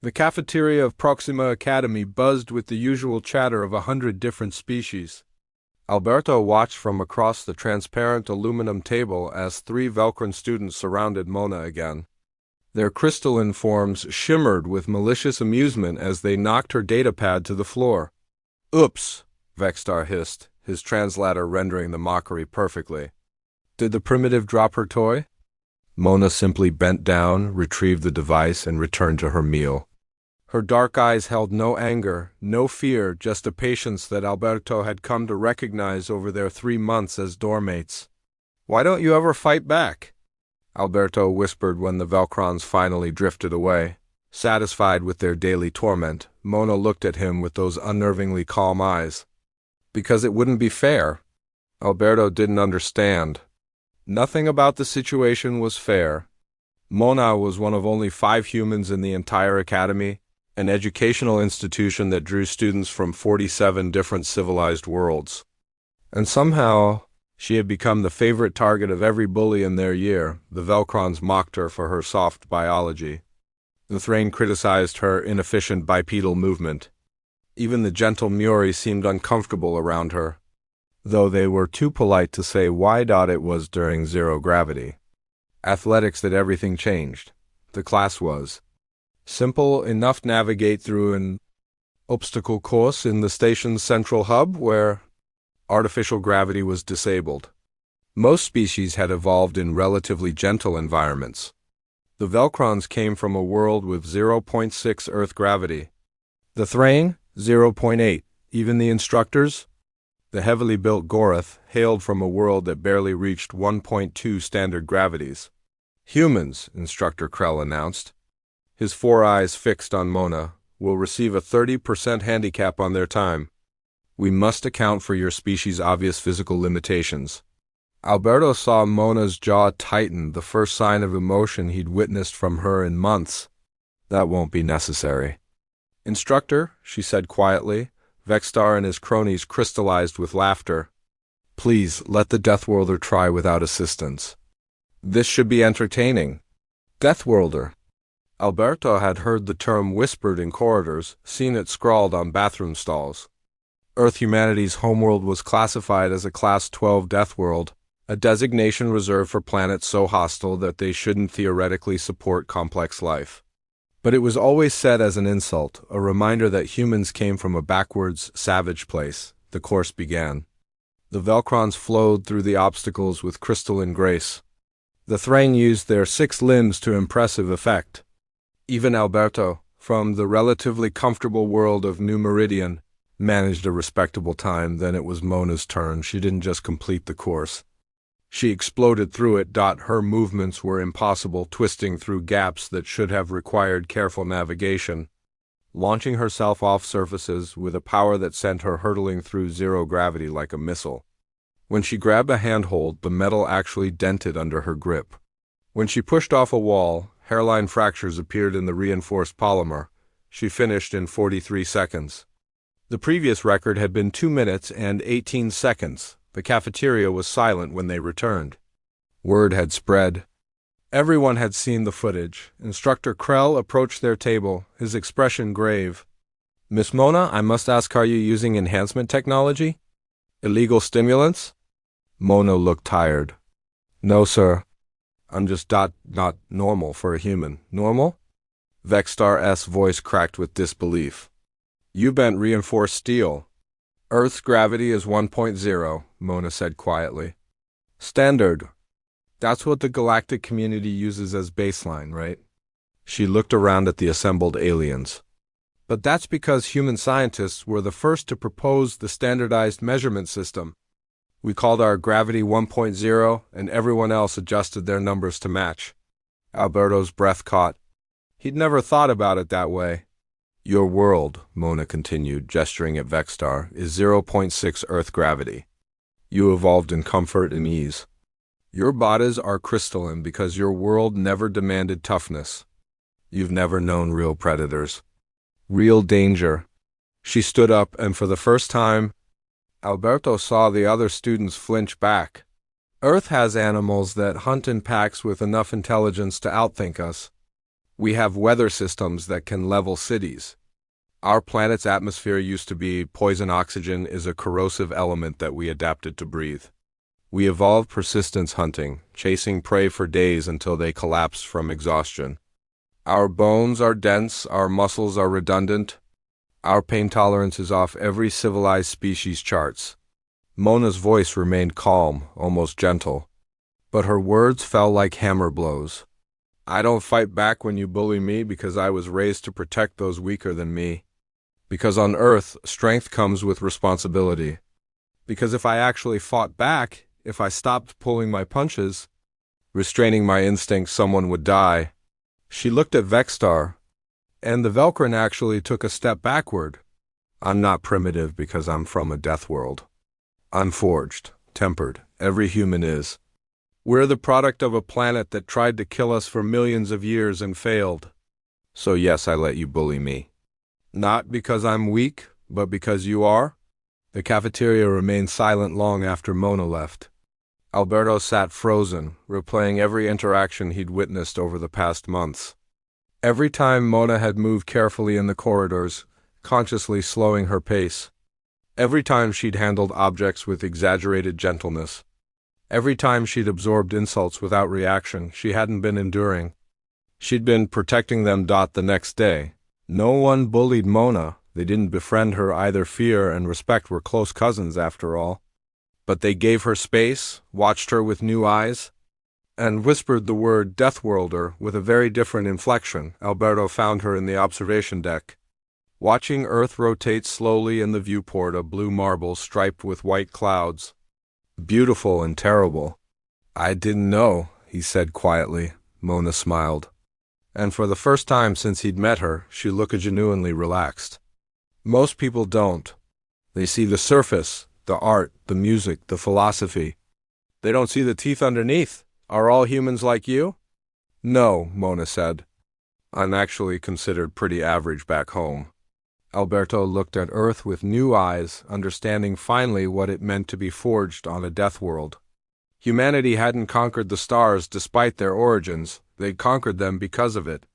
The cafeteria of Proxima Academy buzzed with the usual chatter of 100 different species. Alberto watched from across the transparent aluminum table as 3 Velcron students surrounded Mona again. Their crystalline forms shimmered with malicious amusement as they knocked her datapad to the floor. "Oops," Vexstar hissed, his translator rendering the mockery perfectly. Did the primitive drop her toy? Mona simply bent down, retrieved the device, and returned to her meal. Her dark eyes held no anger, no fear, just a patience that Alberto had come to recognize over their 3 months as doormates. "Why don't you ever fight back?" Alberto whispered when the Velcrons finally drifted away. Satisfied with their daily torment, Mona looked at him with those unnervingly calm eyes. Because it wouldn't be fair. Alberto didn't understand. Nothing about the situation was fair. Mona was one of only 5 humans in the entire academy, an educational institution that drew students from 47 different civilized worlds. And somehow, she had become the favorite target of every bully in their year. The Velcrons mocked her for her soft biology. The Thrain criticized her inefficient bipedal movement. Even the gentle Muri seemed uncomfortable around her, though they were too polite to say why it was during zero gravity. Athletics that everything changed. The class was simple enough to navigate through an obstacle course in the station's central hub where artificial gravity was disabled. Most species had evolved in relatively gentle environments. The Velcrons came from a world with 0.6 Earth gravity. The Thrain, 0.8. Even the instructors, the heavily built Gorath, hailed from a world that barely reached 1.2 standard gravities. "Humans," Instructor Krell announced, his 4 eyes fixed on Mona, "will receive a 30% handicap on their time. We must account for your species' obvious physical limitations." Alberto saw Mona's jaw tighten, the first sign of emotion he'd witnessed from her in months. "That won't be necessary." "Instructor," she said quietly. Vexstar and his cronies crystallized with laughter. "Please, let the Deathworlder try without assistance. This should be entertaining." Deathworlder. Alberto had heard the term whispered in corridors, seen it scrawled on bathroom stalls. Earth humanity's homeworld was classified as a Class 12 Deathworld, a designation reserved for planets so hostile that they shouldn't theoretically support complex life. But it was always said as an insult, a reminder that humans came from a backwards, savage place. The course began. The Velcrons flowed through the obstacles with crystalline grace. The Thrain used their 6 limbs to impressive effect. Even Alberto, from the relatively comfortable world of New Meridian, managed a respectable time. Then it was Mona's turn. She didn't just complete the course. She exploded through it. Her movements were impossible, twisting through gaps that should have required careful navigation, launching herself off surfaces with a power that sent her hurtling through zero gravity like a missile. When she grabbed a handhold, the metal actually dented under her grip. When she pushed off a wall, hairline fractures appeared in the reinforced polymer. She finished in 43 seconds. The previous record had been 2 minutes and 18 seconds. The cafeteria was silent when they returned. Word had spread. Everyone had seen the footage. Instructor Krell approached their table, his expression grave. "Miss Mona, I must ask, are you using enhancement technology? Illegal stimulants?" Mona looked tired. "No, sir. I'm just not normal for a human." "Normal?" Vexstar's voice cracked with disbelief. "You bent reinforced steel." "Earth's gravity is 1.0, Mona said quietly. "Standard. That's what the galactic community uses as baseline, right?" She looked around at the assembled aliens. "But that's because human scientists were the first to propose the standardized measurement system. We called our gravity 1.0, and everyone else adjusted their numbers to match." Alberto's breath caught. He'd never thought about it that way. "Your world," Mona continued, gesturing at Vexstar, "is 0.6 Earth gravity. You evolved in comfort and ease. Your bodies are crystalline because your world never demanded toughness. You've never known real predators. Real danger." She stood up, and for the first time, Alberto saw the other students flinch back. "Earth has animals that hunt in packs with enough intelligence to outthink us. We have weather systems that can level cities. Our planet's atmosphere used to be poison. Oxygen is a corrosive element that we adapted to breathe. We evolved persistence hunting, chasing prey for days until they collapsed from exhaustion. Our bones are dense, our muscles are redundant, our pain tolerance is off every civilized species' charts. Mona's voice remained calm, almost gentle, but her words fell like hammer blows. I don't fight back when you bully me because I was raised to protect those weaker than me. Because on Earth, strength comes with responsibility. Because if I actually fought back, if I stopped pulling my punches, restraining my instincts, someone would die. She looked at Vexstar, and the Velcrin actually took a step backward. I'm not primitive because I'm from a death world. I'm forged, tempered. Every human is. We're the product of a planet that tried to kill us for millions of years and failed. So yes, I let you bully me. Not because I'm weak, but because you are. The cafeteria remained silent long after Mona left. Alberto sat frozen, replaying every interaction he'd witnessed over the past months. Every time Mona had moved carefully in the corridors, consciously slowing her pace. Every time she'd handled objects with exaggerated gentleness. Every time she'd absorbed insults without reaction, she hadn't been enduring. She'd been protecting them. The next day, no one bullied Mona. They didn't befriend her either. Fear and respect were close cousins after all. But they gave her space, watched her with new eyes, and whispered the word Deathworlder with a very different inflection. Alberto found her in the observation deck, watching Earth rotate slowly in the viewport, a blue marble striped with white clouds. Beautiful and terrible. I didn't know, he said quietly. Mona smiled. And for the first time since he'd met her, she looked genuinely relaxed. Most people don't. They see the surface, the art, the music, the philosophy. They don't see the teeth underneath. Are all humans like you? No, Mona said. I'm actually considered pretty average back home. Alberto looked at Earth with new eyes, understanding finally what it meant to be forged on a death world. Humanity hadn't conquered the stars despite their origins. They'd conquered them because of it.